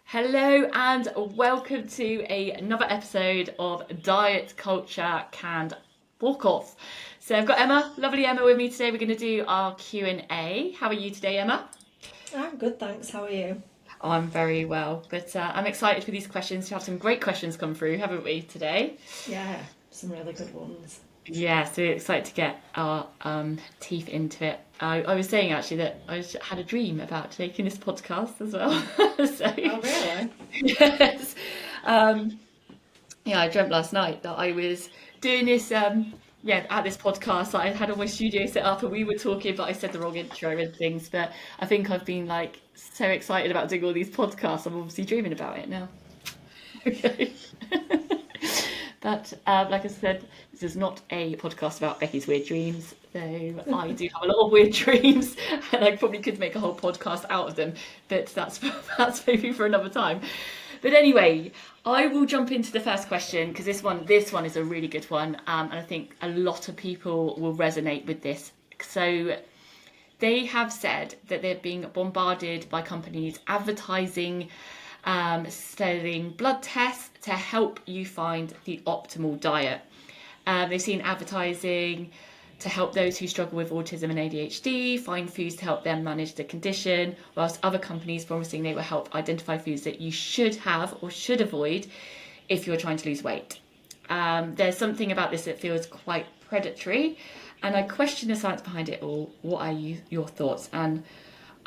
Hello and welcome to another episode of Diet Culture Canned Walk Off. So I've got Emma, lovely Emma, with me today. We're going to do our Q&A. How are you today, Emma? I'm good, thanks. How are you? Oh, I'm very well, but I'm excited for these questions. We have some great questions come through, haven't we, today? Yeah, some really good ones. Yeah, so we're excited to get our teeth into it. I was saying actually that had a dream about making this podcast as well. So, Oh, really? yes. Um, Yeah, I dreamt last night that I was doing this, at this podcast. I had all my studio set up and we were talking, but I said the wrong intro and things. But I think I've been like so excited about doing all these podcasts. I'm obviously dreaming about it now. Okay. But like I said, this is not a podcast about Becky's weird dreams, though I do have a lot of weird dreams, and I probably could make a whole podcast out of them. But that's maybe for another time. But anyway, I will jump into the first question because this one is a really good one, and I think a lot of people will resonate with this. So they have said that they're being bombarded by companies advertising selling blood tests to help you find the optimal diet. They've seen advertising to help those who struggle with autism and ADHD find foods to help them manage the condition, whilst other companies promising they will help identify foods that you should have or should avoid if you're trying to lose weight. There's something about this that feels quite predatory, and I question the science behind it all. What are your thoughts? And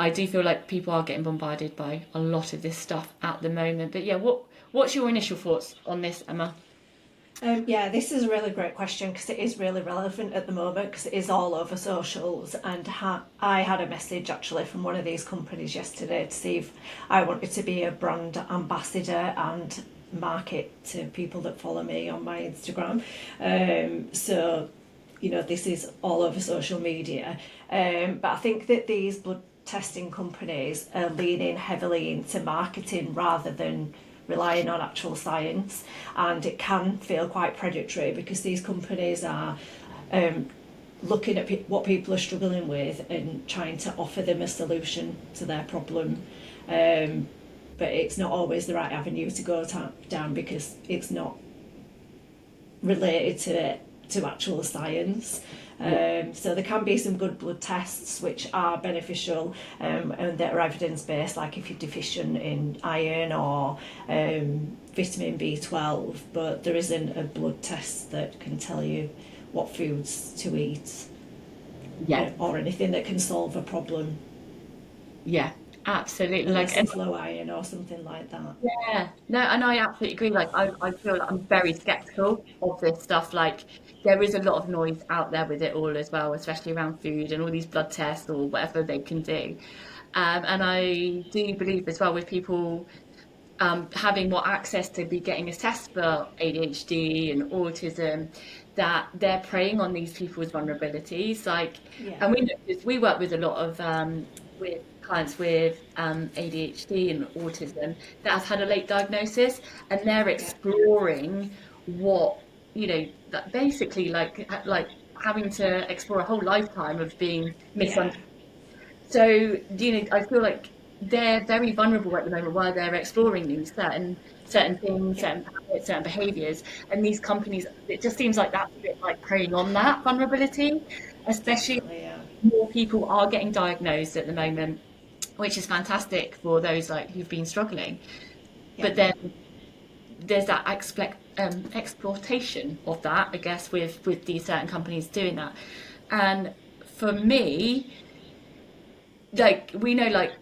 I do feel like people are getting bombarded by a lot of this stuff at the moment. But yeah, what's your initial thoughts on this, Emma? Yeah, this is a really great question because it is really relevant at the moment because it is all over socials. And I had a message actually from one of these companies yesterday to see if I wanted to be a brand ambassador and market to people that follow me on my Instagram. This is all over social media. But I think that these blood testing companies are leaning heavily into marketing rather than relying on actual science, and it can feel quite predatory because these companies are looking at what people are struggling with and trying to offer them a solution to their problem. But it's not always the right avenue to go down because it's not related to actual science. So there can be some good blood tests which are beneficial and that are evidence based, like if you're deficient in iron or vitamin B12, but there isn't a blood test that can tell you what foods to eat Yeah, or anything that can solve a problem yeah, absolutely. unless it's low iron or something like that. Yeah, no, and I absolutely agree. I feel like I'm very skeptical of this stuff. Like, there is a lot of noise out there with it all as well, especially around food and all these blood tests or whatever they can do. And I do believe as well with people having more access to be getting a test for ADHD and autism, that they're preying on these people's vulnerabilities. Like, Yeah, and we work with a lot of with clients with ADHD and autism that have had a late diagnosis, and they're yeah, exploring what that basically like having to explore a whole lifetime of being yeah, misunderstood. So, I feel like they're very vulnerable at the moment while they're exploring these certain things, yeah, certain habits, certain behaviours. And these companies, it just seems like that's a bit like preying on that vulnerability, especially definitely, yeah, more people are getting diagnosed at the moment, which is fantastic for those like who've been struggling. yeah. But then there's that exploitation of that, I guess, with these certain companies doing that. And for me, like we know, like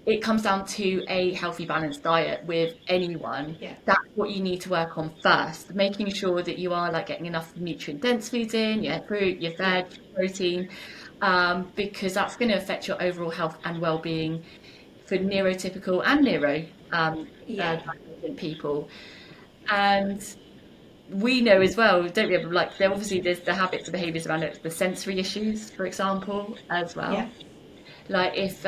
it comes down to a healthy, balanced diet with anyone. Yeah, That's what you need to work on first, making sure that you are like getting enough nutrient dense foods in, your fruit, your yeah, veg, protein, because that's going to affect your overall health and well-being for neurotypical and neuro yeah, divergent people. And we know as well, don't we? Like, there's the habits and behaviours around it, the sensory issues, for example, as yeah, well. Like if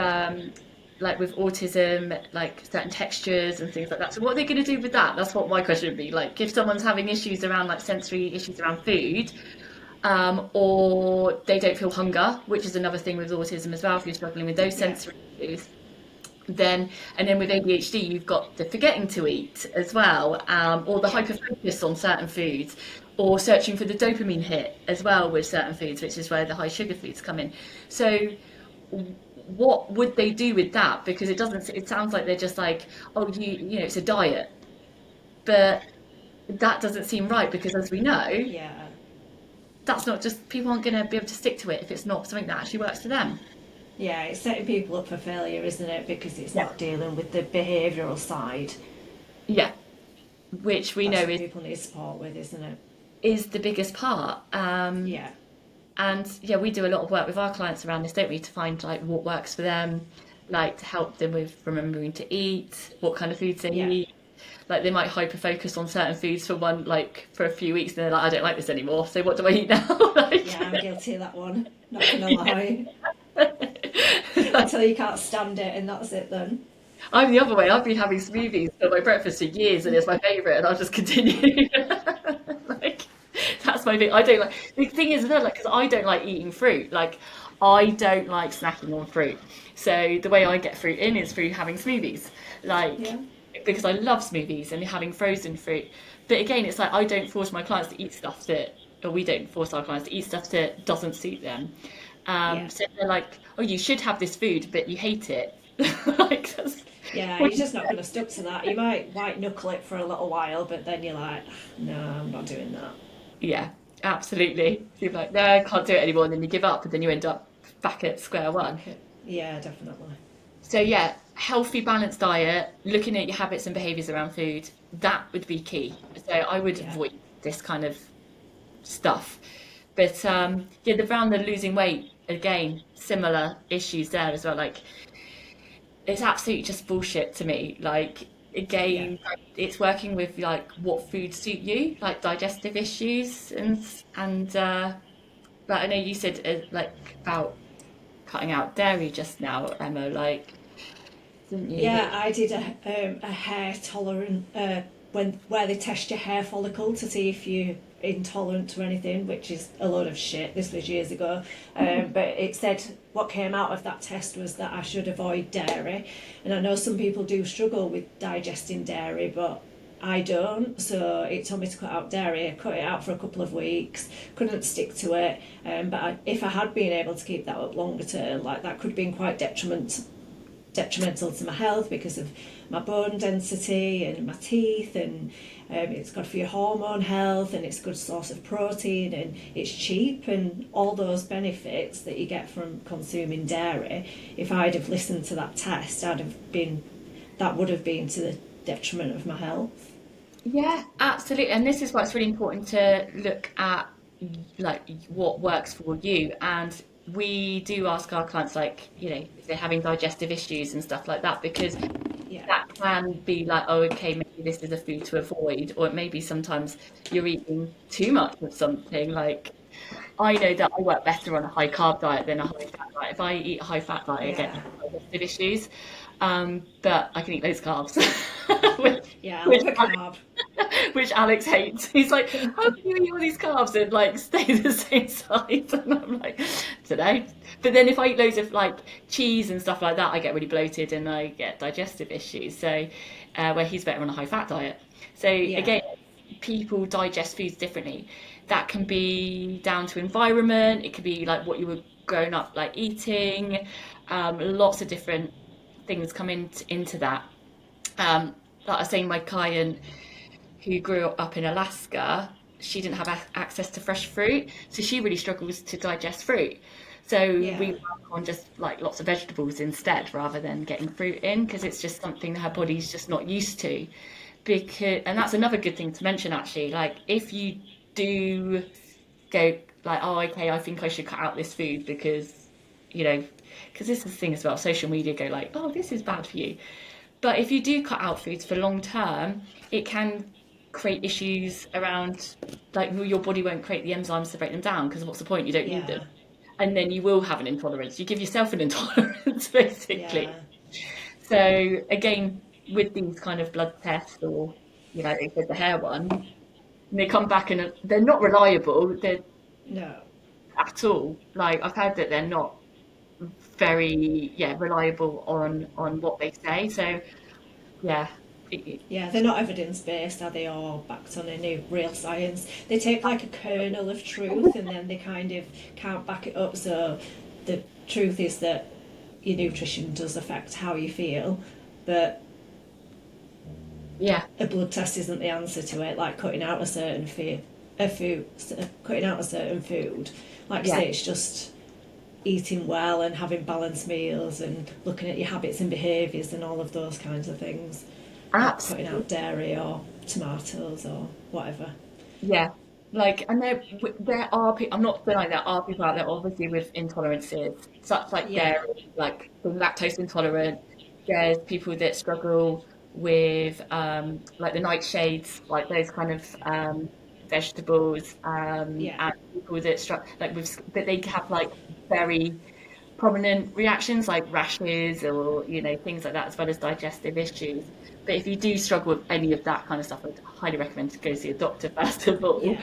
like with autism, like certain textures and things like that. So what are they going to do with that? That's what my question would be. Like if someone's having issues around like sensory issues around food, or they don't feel hunger, which is another thing with autism as well. If you're struggling with those yeah, sensory issues, then and then with ADHD you've got the forgetting to eat as well, or the Yeah. hyper focus on certain foods, or searching for the dopamine hit as well with certain foods, which is where the high sugar foods come in. So what would they do with that? Because it sounds like they're just like, oh, you know, it's a diet, but that doesn't seem right, because as we know, Yeah. that's not just, people aren't going to be able to stick to it if it's not something that actually works for them. Yeah, it's setting people up for failure, isn't it? Because it's Yeah. not dealing with the behavioural side. Yeah, which we know That's what people need support with, isn't it? is the biggest part. Yeah. And yeah, we do a lot of work with our clients around this, don't we, to find like what works for them, like to help them with remembering to eat, what kind of foods they Yeah. eat. Like they might hyper focus on certain foods for for a few weeks, and they're like, I don't like this anymore. So what do I eat now? Yeah, Like, I'm guilty of that one. Not gonna yeah. lie. Until you can't stand it, and that's it then. I'm the other way. I've been having smoothies for my breakfast for years, and it's my favourite, and I'll just continue. Like that's my thing. I don't like, the thing is, like, because I don't like eating fruit. Like I don't like snacking on fruit. So the way I get fruit in is through having smoothies. Like Yeah. because I love smoothies and having frozen fruit. But again, it's like I don't force my clients to eat stuff that, or we don't force our clients to eat stuff that doesn't suit them. Yeah. So they're like, oh, you should have this food, but you hate it. Like that's Yeah, you're just not gonna stick to that. You might white knuckle it for a little while, but then you're like, no, I'm not doing that. yeah, absolutely. You're like, no, I can't do it anymore, and then you give up, and then you end up back at square one. Back it. Yeah, definitely. So yeah, healthy, balanced diet, looking at your habits and behaviours around food, that would be key. So I would Yeah. avoid this kind of stuff. But yeah, around the losing weight, again, similar issues there as well. Like it's absolutely just bullshit to me. Like Yeah. again, it's working with like what foods suit you, like digestive issues, and like I know you said like about cutting out dairy just now, Emma. Like, didn't you? Yeah, I did a hair tolerant when where they test your hair follicle to see if you're intolerant to anything, which is a load of shit. This was years ago, but it said what came out of that test was that I should avoid dairy, and I know some people do struggle with digesting dairy, but I don't, so it told me to cut out dairy. I cut it out for a couple of weeks, couldn't stick to it, if I had been able to keep that up longer term, like that could have been quite detrimental to my health because of my bone density and my teeth, and it's good for your hormone health, and it's a good source of protein, and it's cheap, and all those benefits that you get from consuming dairy. If I'd have listened to that test, that would have been to the detriment of my health. Yeah, absolutely. And this is why it's really important to look at like what works for you. And we do ask our clients, like, you know, if they're having digestive issues and stuff like that, because Yeah. that can be like, oh, okay, maybe this is a food to avoid, or maybe sometimes you're eating too much of something. Like, I know that I work better on a high carb diet than a high fat diet. If I eat a high fat diet, I get Yeah. digestive issues. But I can eat those carbs, which, Yeah, I which love a carb. which Alex hates. He's like, how can you eat all these carbs and like stay the same size? And I'm like, today. But then if I eat loads of like cheese and stuff like that, I get really bloated and I get digestive issues. So where he's better on a high fat diet. So Yeah. again, people digest foods differently. That can be down to environment. It could be like what you were growing up like eating. Lots of different things come into that. Like I was saying, my client who grew up in Alaska, she didn't have access to fresh fruit, so she really struggles to digest fruit. So Yeah. we work on just like lots of vegetables instead, rather than getting fruit in, because it's just something that her body's just not used to. Because, and that's another good thing to mention actually. Like if you do go like, oh, okay, I think I should cut out this food because, you know, because this is the thing as well. Social media go like, oh, this is bad for you. But if you do cut out foods for long term, it can create issues around like your body won't create the enzymes to break them down, because what's the point? You don't need them. Yeah. And then you will have an intolerance. You give yourself an intolerance basically. Yeah. So again, with these kind of blood tests, or you know, with the hair one, and they come back and they're not reliable. They're No. at all. Like I've heard that they're not very reliable on what they say. So yeah, Yeah, they're not evidence-based, are they, or backed on any real science. They take like a kernel of truth and then they kind of can't back it up. So the truth is that your nutrition does affect how you feel, but yeah, a blood test isn't the answer to it. Like cutting out a certain cutting out a certain food. Like I yeah. say, it's just eating well and having balanced meals and looking at your habits and behaviours and all of those kinds of things. Not cutting Absolutely. out dairy or tomatoes or whatever. Yeah, like, and there are people. I'm not denying there are people out there, obviously, with intolerances, such like Yeah, dairy, like the lactose intolerant. There's people that struggle with like the nightshades, like those kind of vegetables, yeah, and people that struggle like but they have like very prominent reactions like rashes or things like that, as well as digestive issues. But if you do struggle with any of that kind of stuff, I'd highly recommend to go see a doctor first of all, yeah,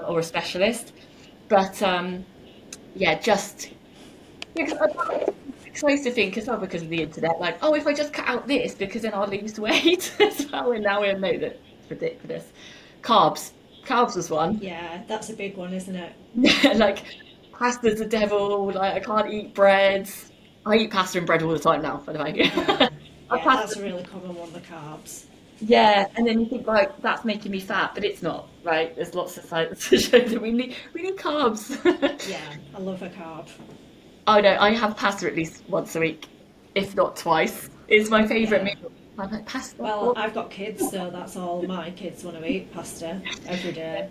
or a specialist. But yeah, just because I used to think as well, because of the internet, like, oh, if I just cut out this, because then I'll lose weight as well. And now we know that it's ridiculous. Carbs, carbs was one. yeah. That's a big one, isn't it? Like, pasta's the devil. Like, I can't eat breads. I eat pasta and bread all the time now, by the way. Yeah, I yeah. pasta, That's a really common one. The carbs. yeah, and then you think like that's making me fat, but it's not, right? There's lots of science to show that we need carbs. Yeah, I love a carb. Oh no, I have pasta at least once a week, if not twice. It's my favourite Yeah. meal. I'm like pasta, Well, oh. I've got kids, so that's all my kids want to eat: pasta every day.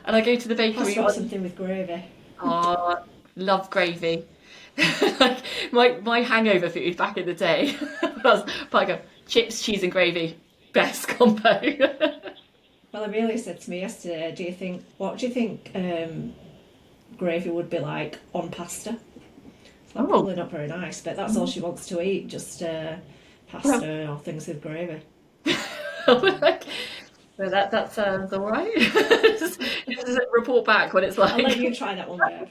And I go to the bakery Pasta or one. something with gravy. Oh, love gravy. Like my hangover food back in the day was like a chips, cheese, and gravy. Best combo. Well, Amelia said to me yesterday, what do you think gravy would be like on pasta? So Oh, probably not very nice, but that's all she wants to eat, just well, pasta or things with gravy. like, so that sounds all right. Just report back what it's I'll let like. you try that one, babe.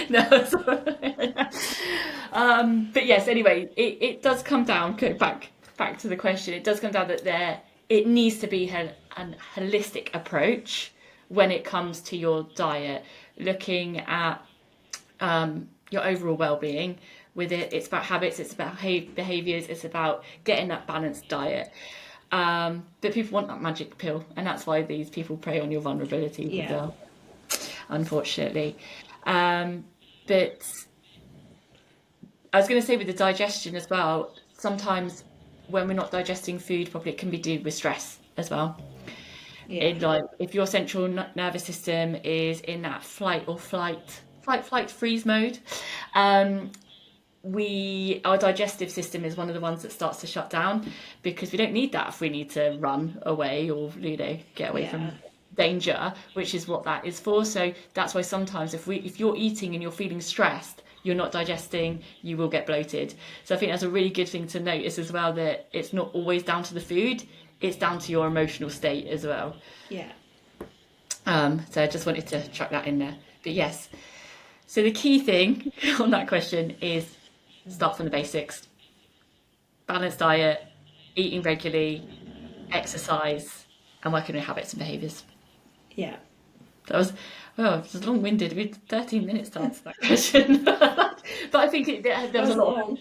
No, it's all right. But yes, anyway, it does come down, go back to the question, it does come down that it needs to be an holistic approach when it comes to your diet, looking at your overall well-being with it. It's about habits, it's about behaviors, it's about getting that balanced diet. But people want that magic pill, and that's why these people prey on your vulnerability with Yeah, unfortunately. But I was going to say with the digestion as well, sometimes when we're not digesting food properly, it can be due with stress as well. yeah, In like if your central nervous system is in that flight, freeze mode, um, our digestive system is one of the ones that starts to shut down, because we don't need that if we need to run away or get away yeah, from danger, which is what that is for. So that's why sometimes if you're eating and you're feeling stressed, you're not digesting, you will get bloated. So I think that's a really good thing to notice as well, that it's not always down to the food, it's down to your emotional state as well. yeah, So I just wanted to chuck that in there. But yes, so the key thing on that question is start from the basics: balanced diet, eating regularly, exercise, and working on habits and behaviours. yeah. That was, well, it was long-winded. We had 13 minutes to answer that question. But I think there That was a was lot of, long.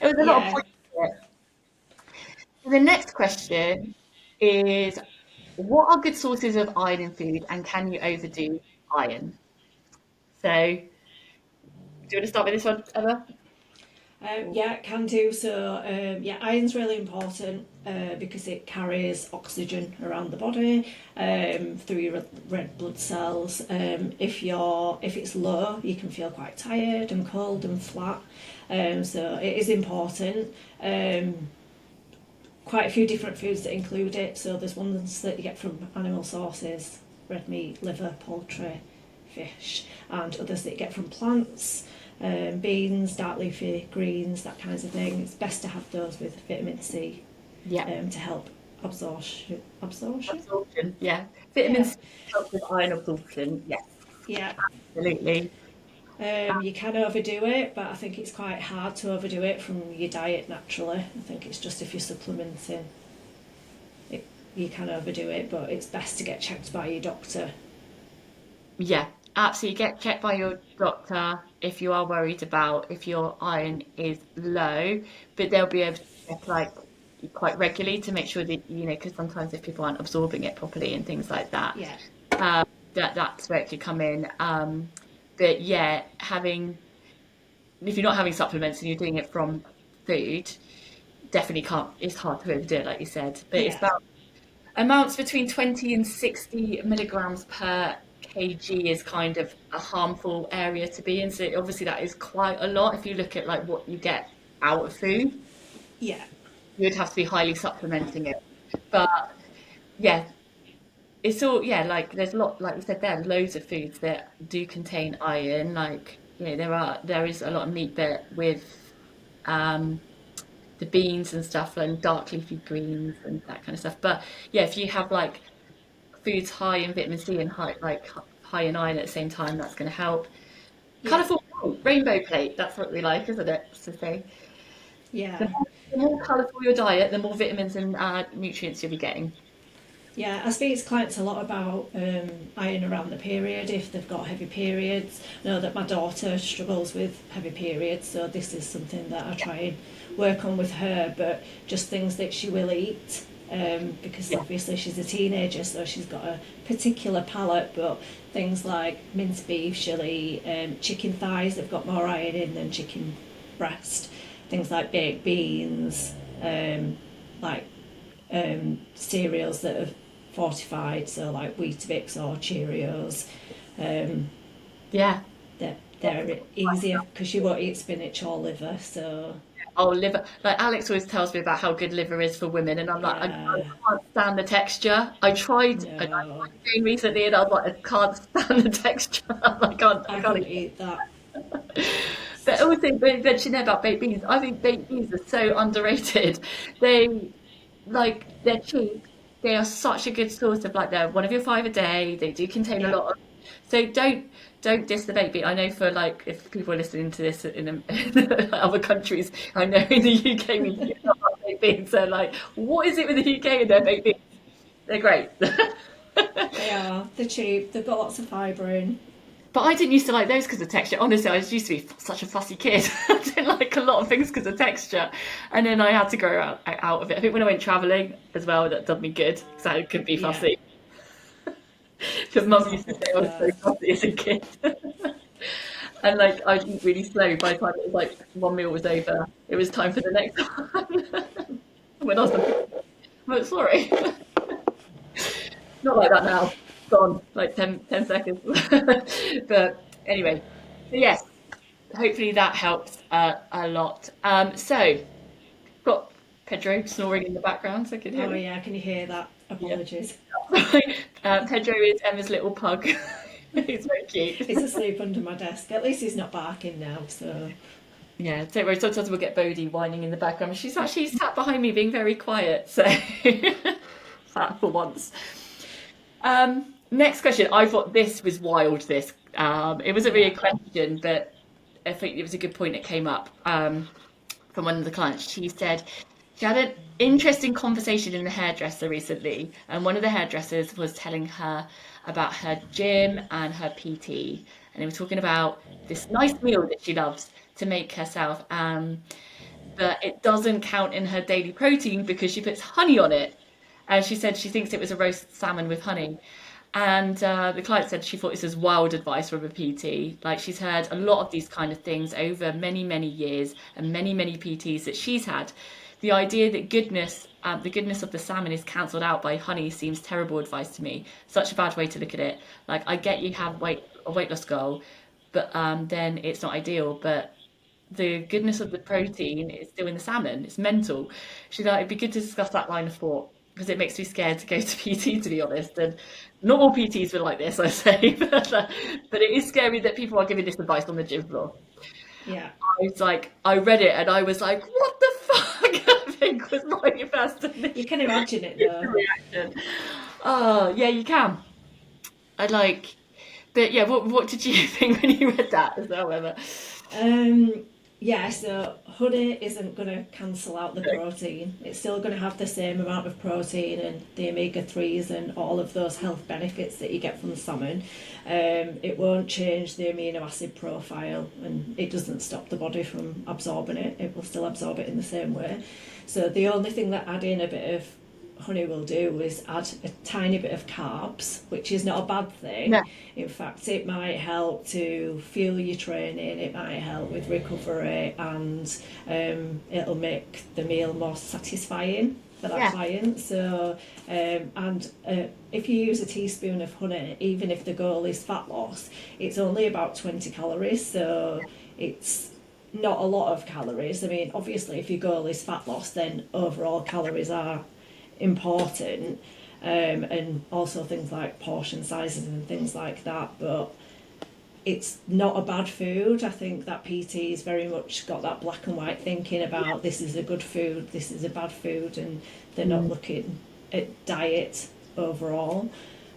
it was a lot of Yeah, points to it. So the next question is, what are good sources of iron in food, and can you overdo iron? So, do you want to start with this one, Emma? yeah, can do. So, yeah, iron's really important because it carries oxygen around the body through your red blood cells. If it's low, you can feel quite tired and cold and flat. So it is important. Quite a few different foods that include it. So there's ones that you get from animal sources: red meat, liver, poultry, fish, and others that you get from plants, beans, dark leafy greens, that kinds of thing. It's best to have those with vitamin C Yeah. to help absorption. Absorption? Absorption, yeah. Vitamin Yeah, C helps with iron absorption. Yes, yeah, absolutely. You can overdo it, but I think it's quite hard to overdo it from your diet naturally. I think it's just if you're supplementing, you can overdo it, but it's best to get checked by your doctor. Yeah, absolutely. Get checked by your doctor if you are worried about if your iron is low, but they'll be able to check like quite regularly to make sure that because sometimes if people aren't absorbing it properly and things like that, Yeah, that's where it could come in. But yeah, having if you're not having supplements and you're doing it from food, definitely can't. It's hard to overdo it, like you said. But it's yeah, about amounts between 20 and 60 milligrams per kg is kind of a harmful area to be in. So obviously that is quite a lot. If you look at like what you get out of food, yeah, you would have to be highly supplementing it. But yeah, it's all like there's a lot, like you said there, loads of foods that do contain iron. Like there is a lot of meat that with um the beans and stuff and dark leafy greens and that kind of stuff. But yeah, if you have like foods high in vitamin C and high in iron at the same time, that's going to help. yeah, Colourful plate, rainbow plate, that's what we like, isn't it? To say the yeah. more, the more colourful your diet, the more vitamins and nutrients you'll be getting. Yeah, I speak to clients a lot about iron around the period if they've got heavy periods. I know that my daughter struggles with heavy periods, so this is something that I try and work on with her, but just things that she will eat. Because Yeah, obviously she's a teenager, so she's got a particular palate, but things like minced beef, she'll eat chicken thighs, they've got more iron in than chicken breast. Things like baked beans, like cereals that are fortified, so like Weetabix or Cheerios. Um, yeah. they're easier because you won't eat spinach or liver. So Oh, liver. Like Alex always tells me about how good liver is for women, and I'm like, I yeah, can't stand the texture. I no, tried again recently, and I was like, I can't stand the texture. I I can't couldn't eat eat that. it. But also, you mentioned there about baked beans. I think baked beans are so underrated. They they're cheap. They are such a good source of like they're one of your five a day. They do contain a Yeah, lot of so don't diss the baked bean. I know for like if people are listening to this in other countries, I know in the UK we do not like baked beans. So like, what is it with the UK and their baked beans? They're great. they are. They're cheap. They've got lots of fibre in. But I didn't used to like those because of texture. Honestly, I used to be such a fussy kid. I didn't like a lot of things because of texture. And then I had to grow out of it. I think when I went travelling as well, that done me good because I could be Yeah, fussy. Because mum used top to up say I for was so that. fussy as a kid. And like I'd eat really slow by the time it was like one meal was over. It was time for the next one. When I was like, I'm sorry. Not like that now. Gone. Like 10 seconds. But anyway. So yes, hopefully that helps a lot. So got Pedro snoring in the background, so can you hear Oh him? yeah, can you hear that? Yeah. Apologies. Pedro is Emma's little pug. He's very cute. He's asleep under my desk. At least he's not barking now. So Yeah, don't worry. Sometimes we'll get Bodhi whining in the background. She's actually sat behind me being very quiet, so that for once. Next question. I thought this was wild. It wasn't really yeah, a question, but I think it was a good point that came up from one of the clients. She said she had an interesting conversation in the hairdresser recently, and one of the hairdressers was telling her about her gym and her PT, and they were talking about this nice meal that she loves to make herself, but it doesn't count in her daily protein because she puts honey on it. And she said she thinks it was a roast salmon with honey. And the client said she thought this was wild advice from a PT. Like she's heard a lot of these kind of things over many, many years and many, many PTs that she's had. The idea that the goodness of the salmon is cancelled out by honey seems terrible advice to me. Such a bad way to look at it. Like I get you have a weight loss goal, but then it's not ideal. But the goodness of the protein is still in the salmon. It's mental. She's like, it'd be good to discuss that line of thought because it makes me scared to go to PT, to be honest. And not all PTs were like this, I say, but it is scary that people are giving this advice on the gym floor. yeah. I was like, I read it and I was like, what the fuck? I think was my first You initial can imagine it though. reaction. Oh, yeah, you can. I like. But yeah, what did you think when you read that as well, Emma? Yeah, so honey isn't going to cancel out the protein. It's still going to have the same amount of protein and the omega-3s and all of those health benefits that you get from salmon. It won't change the amino acid profile, and it doesn't stop the body from absorbing it. It will still absorb it in the same way. So the only thing that adding a bit of honey will do is add a tiny bit of carbs, which is not a bad Yeah. thing. In fact, it might help to fuel your training, it might help with recovery, and it'll make the meal more satisfying for that Yeah. client. So, if you use a teaspoon of honey, even if the goal is fat loss, it's only about 20 calories. So, it's not a lot of calories. I mean, obviously, if your goal is fat loss, then overall calories are important, and also things like portion sizes and things like that, but it's not a bad food. I think that PT's very much got that black and white thinking about this is a good food, this is a bad food, and they're not Mm. looking at diet overall.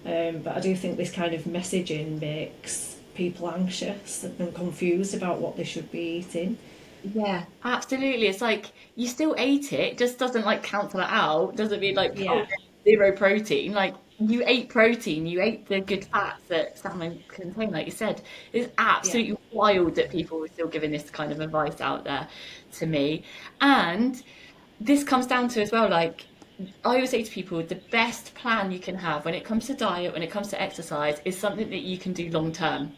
But I do think this kind of messaging makes people anxious and confused about what they should be eating. Yeah, absolutely. It's like you still ate it, it just doesn't like cancel it out. Doesn't mean like, oh, Yeah, zero protein. Like you ate protein, you ate the good fats that salmon contain, like you said. It's yeah, absolutely wild that people are still giving this kind of advice out there to me. And this comes down to as well, like I always say to people, the best plan you can have when it comes to diet, when it comes to exercise, is something that you can do long term.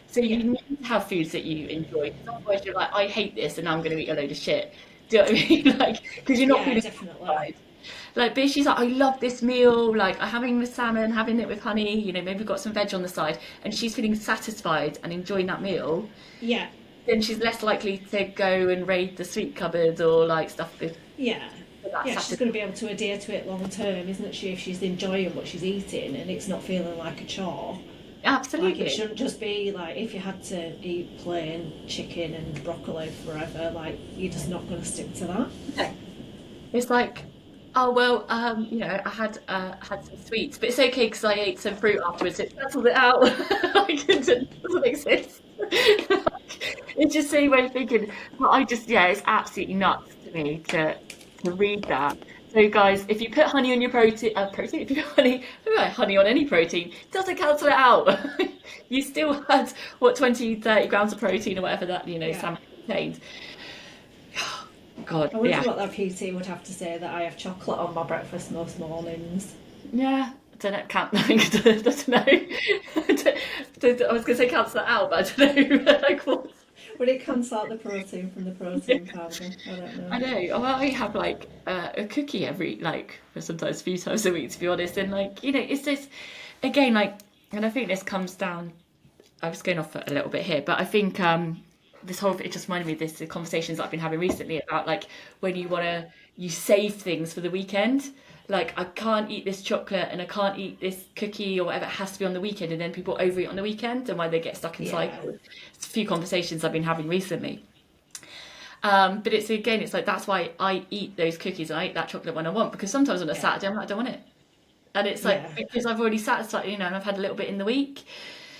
So yeah, you need to have foods that you enjoy. 'Cause otherwise, you're like, I hate this, and now I'm going to eat a load of shit. Do you know what I mean? Like, because you're not yeah, feeling definitely. satisfied. Like, but she's like, I love this meal. Like, I'm having the salmon, having it with honey. You know, maybe got some veg on the side, and she's feeling satisfied and enjoying that meal. Yeah, Then she's less likely to go and raid the sweet cupboard or like stuff yeah. for that Yeah, she's going to satisfaction. be able to adhere to it long term, isn't she, if she's enjoying what she's eating and it's not feeling like a chore. Like, it Absolutely. shouldn't just be like if you had to eat plain chicken and broccoli forever, like, you're just not going to stick to that. Yeah. It's like, oh well, you know, I had some sweets, but it's okay because I ate some fruit afterwards. It cancels it out. Like it doesn't exist. It's just the same way of thinking. But I just, yeah, it's absolutely nuts to me to read that. So guys, if you put honey on your protein, if you put honey on any protein, it doesn't cancel it out. You still had what 20, 30 grams of protein or whatever that Yeah. salmon contained. God, I wonder yeah. what that PT would have to say that I have chocolate on my breakfast most mornings. Yeah, I don't know. Can't. I don't know. I was going to say cancel that out, but I don't know. Like what? Would it cancel out the protein from the protein powder? I don't I know. know. Well, I have like a cookie every like for sometimes a few times a week to be honest, and like it's this again like, and I think this comes down. I was going off a little bit here, but I think this whole it just reminded me of this the conversations that I've been having recently about like when you save things for the weekend. Like I can't eat this chocolate and I can't eat this cookie or whatever. It has to be on the weekend, and then people overeat on the weekend, and why they get stuck in Yeah, cycles. It's a few conversations I've been having recently. But it's again, it's like that's why I eat those cookies and I eat that chocolate when I want because sometimes on a yeah, Saturday I'm like I don't want it, and it's like yeah, because I've already satisfied, and I've had a little bit in the week.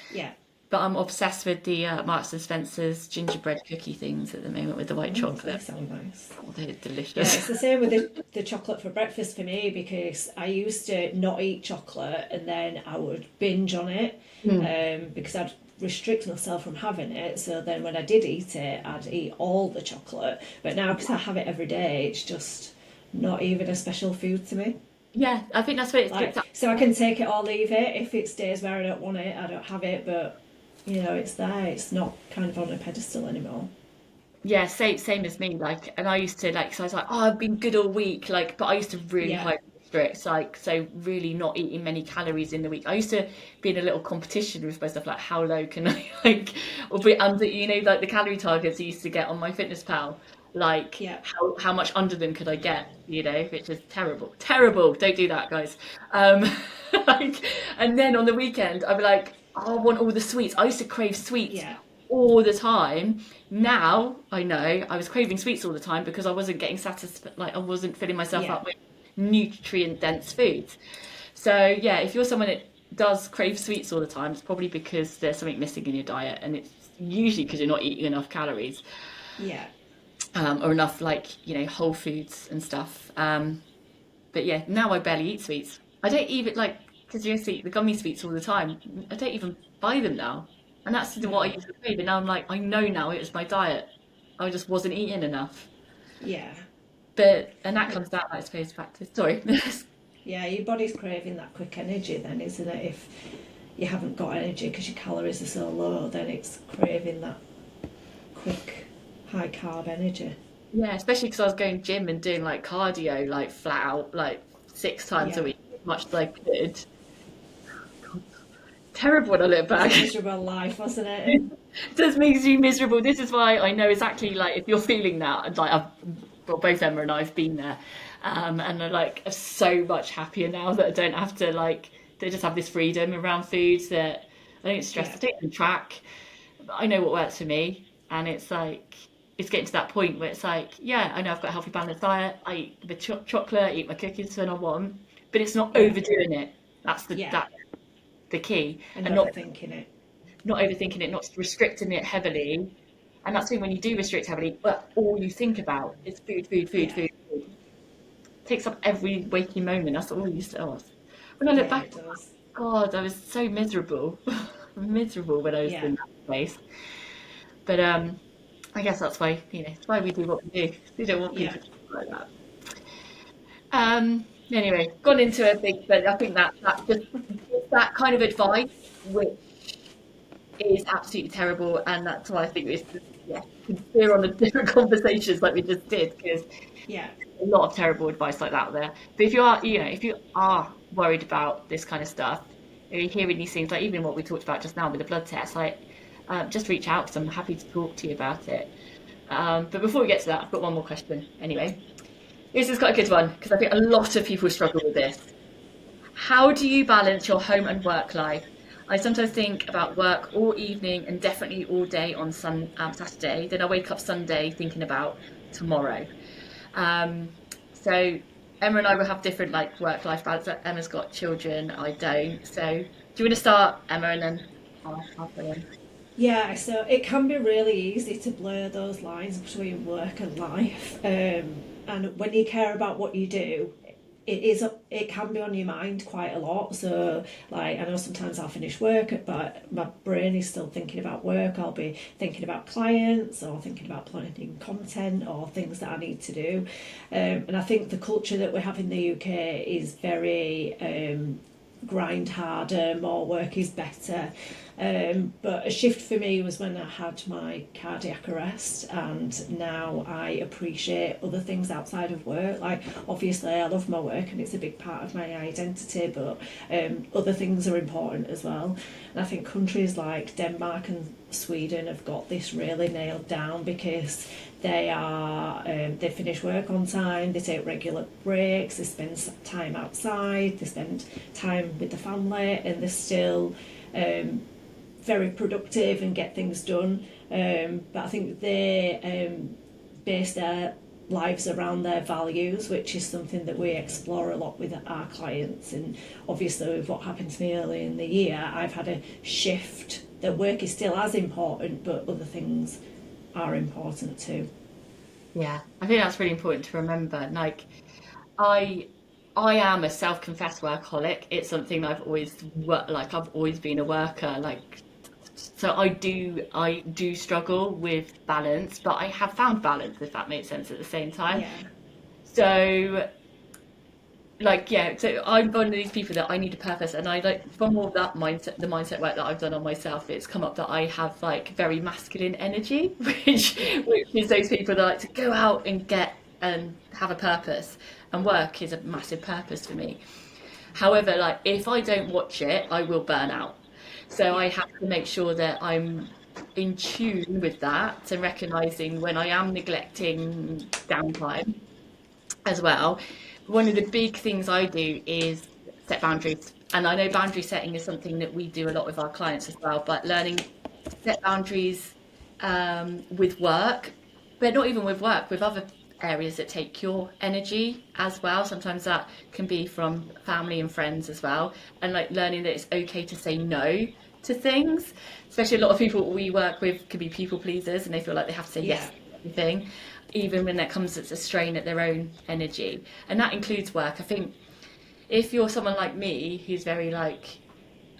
yeah. But I'm obsessed with the Marks and Spencer's gingerbread cookie things at the moment with the white Oh, they chocolate. sound nice. Oh, they're Yeah, delicious. it's the same with the chocolate for breakfast for me because I used to not eat chocolate and then I would binge on it, Mm. because I'd restrict myself from having it. So then when I did eat it, I'd eat all the chocolate. But now because I have it every day, it's just not even a special food to me. Yeah, I think that's what it's Like, picked up. so I can take it or leave it. If it's days where I don't want it, I don't have it. But it's there. It's not kind of on a pedestal anymore. Yeah, same as me. Like, and I used to like, so I was like, oh, I've been good all week. Like, but I used to really Yeah, high restrict, like, so really not eating many calories in the week. I used to be in a little competition with myself, like, how low can I like, or be under, like the calorie targets I used to get on my fitness pal. Like, yeah, how much under them could I get? Which is terrible, terrible. Don't do that, guys. Um, like, and then on the weekend, I'd be like, oh, I want all the sweets. I used to crave sweets yeah, all the time. Now I know I was craving sweets all the time because I wasn't getting satisfied, like I wasn't filling myself yeah, up with nutrient dense foods. So yeah, if you're someone that does crave sweets all the time, it's probably because there's something missing in your diet, and it's usually because you're not eating enough calories, Yeah. or enough, like, whole foods and stuff. But yeah, now I barely eat sweets. I don't even like, because you used to eat the gummy sweets all the time. I don't even buy them now, and that's what I No. used to crave. And now I'm like, I know now it was my diet. I just wasn't eating enough. Yeah. And that comes down, I suppose, back to sorry. Yeah, your body's craving that quick energy then, isn't it? If you haven't got energy because your calories are so low, then it's craving that quick, high carb energy. Yeah, especially because I was going gym and doing like cardio, like flat out, like 6 times a Yeah. week, as much as I could. God, terrible when I look It was a back. miserable life, wasn't it? Just makes you miserable. This is why I know exactly, like, if you're feeling that, and like well, both Emma and I have been there, and I like are so much happier now that I don't have to like, they just have this freedom around foods that I don't stress, Yeah. I don't even track. I know what works for me, and it's like it's getting to that point where it's like, yeah, I know I've got a healthy balanced diet. I eat the chocolate, I eat my cookies when I want, but it's not Yeah. overdoing it. Yeah. That's the key, And and overthinking it. not overthinking it, not restricting it heavily. And that's the thing, when you do restrict heavily, but all you think about is food, food, food, Yeah. food, food. It takes up every waking moment. That's all you say. Oh, when I look Yeah, back, it does. God, I was so miserable, miserable when I was Yeah. in that place. But I guess that's why, it's why we do what we do. We don't want Yeah. people to think like that. Anyway, gone into a big, but I think that just that kind of advice, which is absolutely terrible, and that's why I think it's just, yeah, steer on a different conversations like we just did, because Yeah. a lot of terrible advice like that out there. But if you are worried about this kind of stuff, if you're hearing these things, like even what we talked about just now with the blood test, like, just reach out because I'm happy to talk to you about it. But before we get to that, I've got one more question. Anyway, this is quite a good one because I think a lot of people struggle with this. How do you balance your home and work life? I sometimes think about work all evening and definitely all day on Saturday. Then I wake up Sunday thinking about tomorrow. Um, so Emma and I will have different like work-life balance. Emma's got children, I don't. So do you want to start, Emma, and then I'll fill in? Yeah, so it can be really easy to blur those lines between work and life. And when you care about what you do, it can be on your mind quite a lot. So like I know sometimes I'll finish work, but my brain is still thinking about work. I'll be thinking about clients or thinking about planning content or things that I need to do. And I think the culture that we have in the UK is very grind harder, more work is better. But a shift for me was when I had my cardiac arrest, and now I appreciate other things outside of work. Like, obviously, I love my work and it's a big part of my identity, but other things are important as well. And I think countries like Denmark and Sweden have got this really nailed down because they finish work on time, they take regular breaks, they spend time outside, they spend time with the family, and they're still very productive and get things done. But I think they base their lives around their values, which is something that we explore a lot with our clients. And obviously, with what happened to me early in the year, I've had a shift that work is still as important, but other things are important too. Yeah, I think that's really important to remember. Like, I I am a self-confessed workaholic. It's something I've always worked, like I've always been a worker. Like, so I do struggle with balance, but I have found balance, if that makes sense, at the same time. Yeah, So, like, yeah, so I'm one of these people that I need a purpose, and I like, from all that mindset, the mindset work that I've done on myself, it's come up that I have like very masculine energy, which is those people that like to go out and get and have a purpose, and work is a massive purpose for me. However, like, if I don't watch it, I will burn out. So I yeah, have to make sure that I'm in tune with that and recognizing when I am neglecting downtime as well. One of the big things I do is set boundaries. And I know boundary setting is something that we do a lot with our clients as well, but learning to set boundaries with work, but not even with work, with other areas that take your energy as well. Sometimes that can be from family and friends as well, and like learning that it's okay to say no to things. Especially a lot of people we work with can be people pleasers, and they feel like they have to say yes Yeah. to everything, even when that comes as a strain at their own energy. And that includes work. I think if you're someone like me who's very like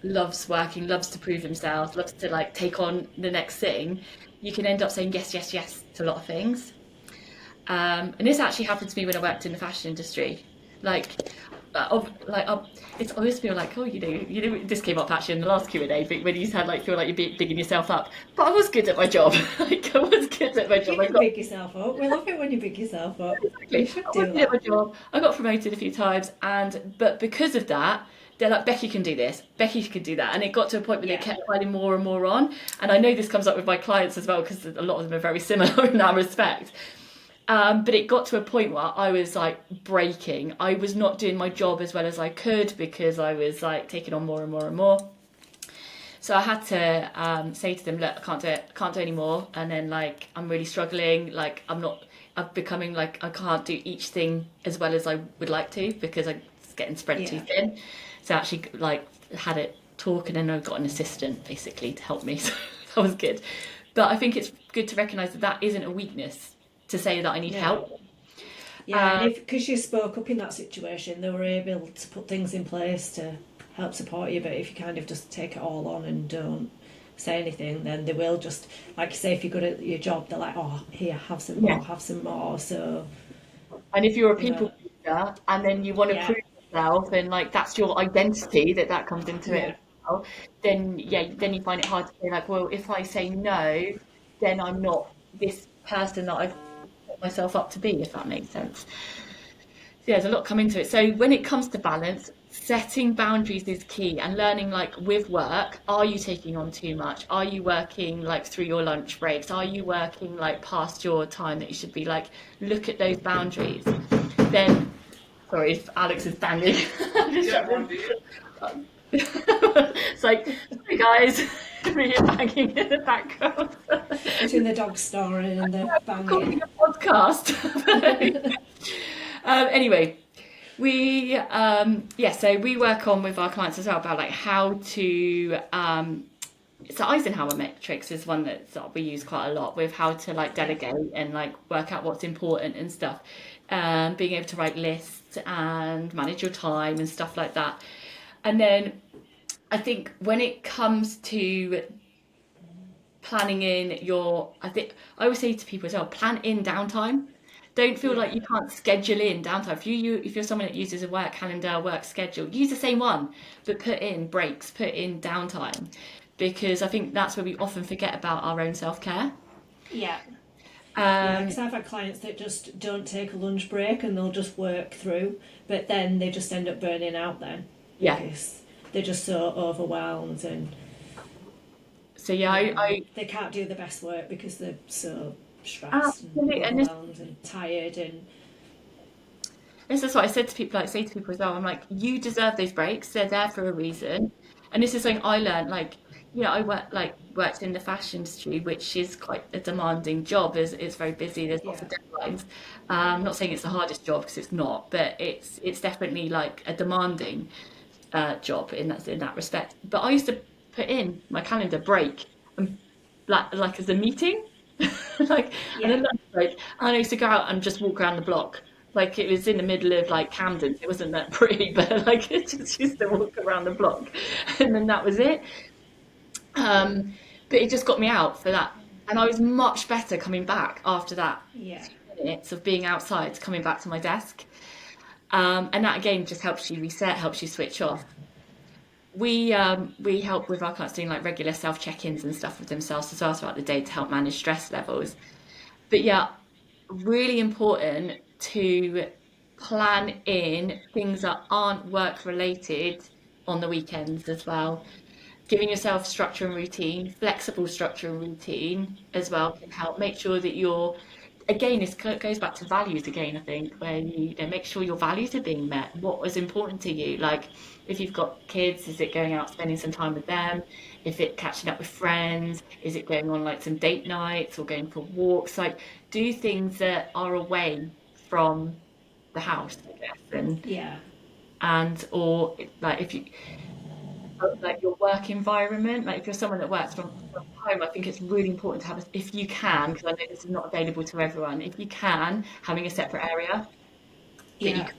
loves working, loves to prove himself, loves to like take on the next thing, you can end up saying yes, yes, yes to a lot of things. And this actually happened to me when I worked in the fashion industry. Like, it's always feel like, oh, this came up actually in the last Q&A, but when you said like feel like you're digging yourself up, but I was good at my job. Like I was good at my job. You I can got big yourself up. We love it when you big yourself up. You exactly. should I was do good at my that. job. I got promoted a few times, but because of that, they're like, Becky can do this, Becky can do that, and it got to a point where they Yeah. kept piling more and more on. And I know this comes up with my clients as well because a lot of them are very similar in that respect. But it got to a point where I was like breaking. I was not doing my job as well as I could because I was like taking on more and more and more. So I had to say to them, look, I can't do it, I can't do anymore. And then like I'm really struggling. Like I'm becoming like I can't do each thing as well as I would like to because I'm getting spread too Yeah. thin. So I actually like had a talk, and then I got an assistant basically to help me. So that was good. But I think it's good to recognise that that isn't a weakness to say that I need No. help. Yeah, and Um, if because you spoke up in that situation, they were able to put things in place to help support you. But if you kind of just take it all on and don't say anything, then they will just, like you say, if you're good at your job, they're like, oh, here, have some yeah. more, have some more. So, And if you're a you people know, pleaser and then you want to yeah, prove yourself and like that's your identity that comes into it yeah, as well, then yeah, then you find it hard to say like, well, if I say no, then I'm not this person that I've put myself up to be, if that makes sense. So, yeah, there's a lot come into it. So when it comes to balance, setting boundaries is key and learning like with work, are you taking on too much? Are you working like through your lunch breaks? Are you working like past your time that you should be like look at those boundaries. Then sorry if Alex is banging. It's like sorry guys, really banging in the background. between the dog snoring and the Recording banging. a podcast. Anyway, so we work on with our clients as well about like how to so Eisenhower metrics is one that we use quite a lot with how to like Yeah, delegate and like work out what's important and stuff. Being able to write lists and manage your time and stuff like that. And then I think when it comes to planning in I think I always say to people as well, plan in downtime. Don't feel yeah, like you can't schedule in downtime. If you're someone that uses a work calendar, work schedule, use the same one, but put in breaks, put in downtime, because I think that's where we often forget about our own self care. yeah. Yeah, Um, because I've had clients that just don't take a lunch break and they'll just work through, but then they just end up burning out then yeah. because they're just so overwhelmed and So yeah, I they can't do the best work because they're so stressed and absolutely, and overwhelmed and tired and this is what I said to people, like say to people as well. I'm like, you deserve those breaks. They're there for a reason. And this is something I learned. Like, I worked in the fashion industry, which is quite a demanding job. It's very busy. There's lots yeah, of deadlines. I'm not saying it's the hardest job because it's not, but it's definitely like a demanding job in that respect. But I used to put in my calendar break and like as a meeting, like and yeah, then lunch break. And I used to go out and just walk around the block. Like it was in the middle of like Camden. It wasn't that pretty, but like it just used to walk around the block, and then that was it. Um, but it just got me out for that, and I was much better coming back after that yeah, 2 minutes of being outside, coming back to my desk. And that again just helps you reset, helps you switch off. We help with our clients doing like regular self check-ins and stuff with themselves as well throughout the day to help manage stress levels. But yeah, really important to plan in things that aren't work related on the weekends as well. Giving yourself structure and routine, flexible structure and routine as well can help. Make sure that you're again, this goes back to values again, I think, where you know, make sure your values are being met. What is important to you? Like, if you've got kids, is it going out spending some time with them? If it catching up with friends, is it going on like some date nights or going for walks? Like, do things that are away from the house, I guess, Yeah, and or like if you like your work environment, like if you're someone that works from home, I think it's really important to have, if you can, because I know this is not available to everyone, if you can, having a separate area that you yeah. can.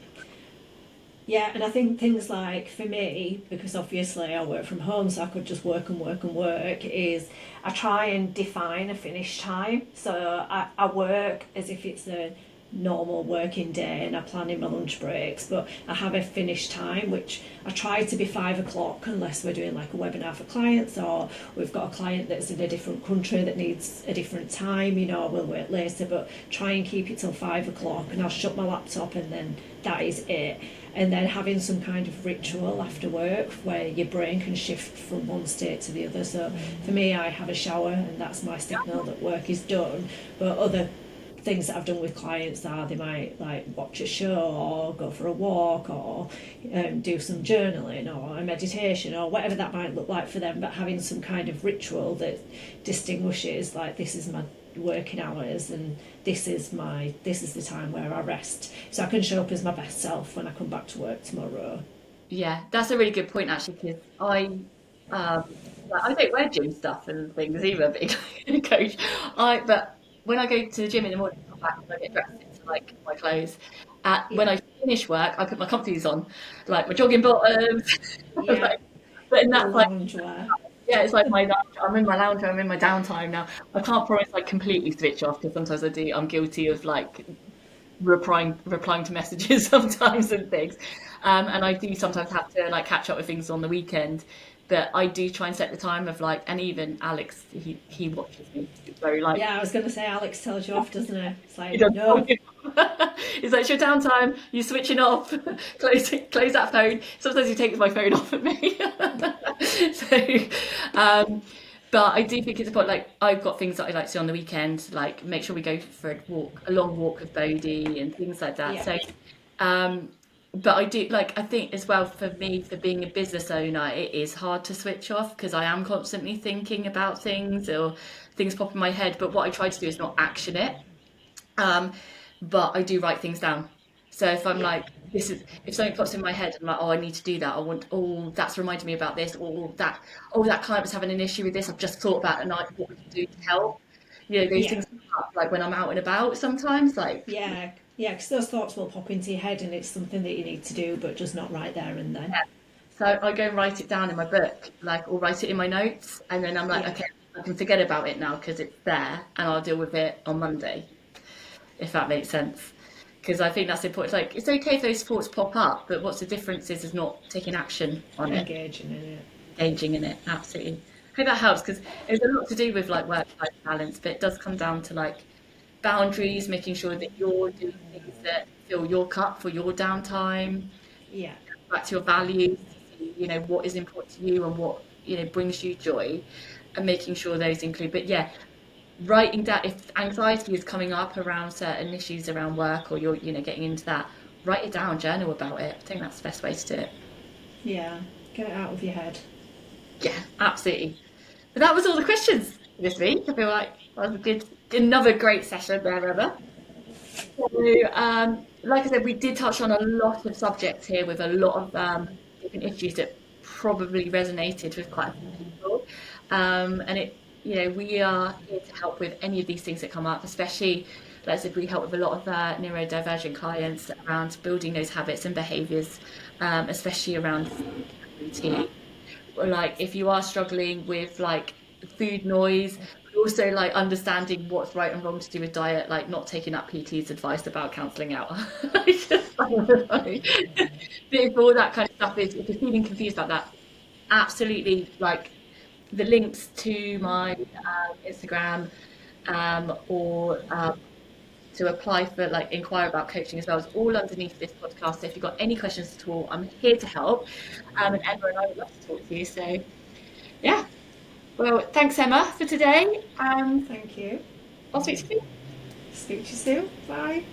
Yeah, and I think things like for me, because obviously I work from home, so I could just work and work and work, is I try and define a finish time. So I work as if it's a normal working day and I plan in my lunch breaks, but I have a finish time which I try to be 5 o'clock unless we're doing like a webinar for clients or we've got a client that's in a different country that needs a different time, you know, we'll work later, but try and keep it till 5 o'clock and I'll shut my laptop and then that is it. And then having some kind of ritual after work where your brain can shift from one state to the other. So for me, I have a shower and that's my signal that work is done. But other things that I've done with clients are they might like watch a show or go for a walk or do some journaling or a meditation or whatever that might look like for them, but having some kind of ritual that distinguishes like this is my working hours and this is the time where I rest, so I can show up as my best self when I come back to work tomorrow. Yeah, that's a really good point actually, because um like, I don't wear gym stuff and things either, big coach. But when I go to the gym in the morning, I come back and I get dressed into like my clothes. When Yeah, I finish work, I put my comfies on, like my jogging bottoms. yeah, Like, but and the that's like, loungewear. yeah, it's like my I'm in my lounge, I'm in my downtime now. I can't promise like completely switch off because sometimes I do. I'm guilty of like replying to messages sometimes and things. And I do sometimes have to like catch up with things on the weekend. But I do try and set the time of like, and even Alex, he watches me very like, Yeah, I was going to say Alex tells you off, doesn't he? It's he like does tell no. me. He's like, it's your downtime, you're switching off, close that phone. Sometimes he takes my phone off at me. So, um, but I do think it's important. Like, I've got things that I like to do on the weekend, like make sure we go for a long walk with Bodhi and things like that. Yeah, So, um, but I do like, I think as well for me, for being a business owner, it is hard to switch off because I am constantly thinking about things or things pop in my head. But what I try to do is not action it. Um, but I do write things down. So if I'm yeah, like, this is, if something pops in my head, I'm like, oh, I need to do that. I want, oh, that's reminded me about this, or that, oh, that client was having an issue with this. I've just thought about it and like what we can do to help. You know, those yeah, things come up like when I'm out and about sometimes, like, yeah, yeah. Because those thoughts will pop into your head, and it's something that you need to do, but just not right there and then. yeah. So I go and write it down in my book, like, or write it in my notes. And then I'm like, Yeah, okay, I can forget about it now because it's there and I'll deal with it on Monday, if that makes sense. Because I think that's important. Like, it's okay if those thoughts pop up, but what's the difference is not taking action on it, engaging in it. engaging in it. Absolutely. I hope that helps because there's a lot to do with like work-life balance, but it does come down to like boundaries, making sure that you're doing things that fill your cup for your downtime, Yeah, back to your values, to see, you know, what is important to you and what, you know, brings you joy, and making sure those include. But yeah, writing down if anxiety is coming up around certain issues around work or you're, you know, getting into that, write it down, journal about it. I think that's the best way to do it. yeah. Get it out of your head. Yeah, absolutely. But that was all the questions this week. I feel like that was a good, another great session there, Emma. So, like I said, we did touch on a lot of subjects here with a lot of different issues that probably resonated with quite a few people. And it, you know, we are here to help with any of these things that come up, especially, like I said, we help with a lot of neurodivergent clients around building those habits and behaviours, especially around food and routine. Or like if you are struggling with like food noise, but also like understanding what's right and wrong to do with diet, like not taking up PT's advice about cancelling out. It's just like, but if all that kind of stuff is, if you're feeling confused about that, absolutely like the links to my Instagram or to apply for like inquire about coaching as well is all underneath this podcast. So if you've got any questions at all, I'm here to help. And Emma and I would love to talk to you. So yeah. Well, thanks Emma for today, and Thank you. I'll speak to you. Speak to you soon. Bye.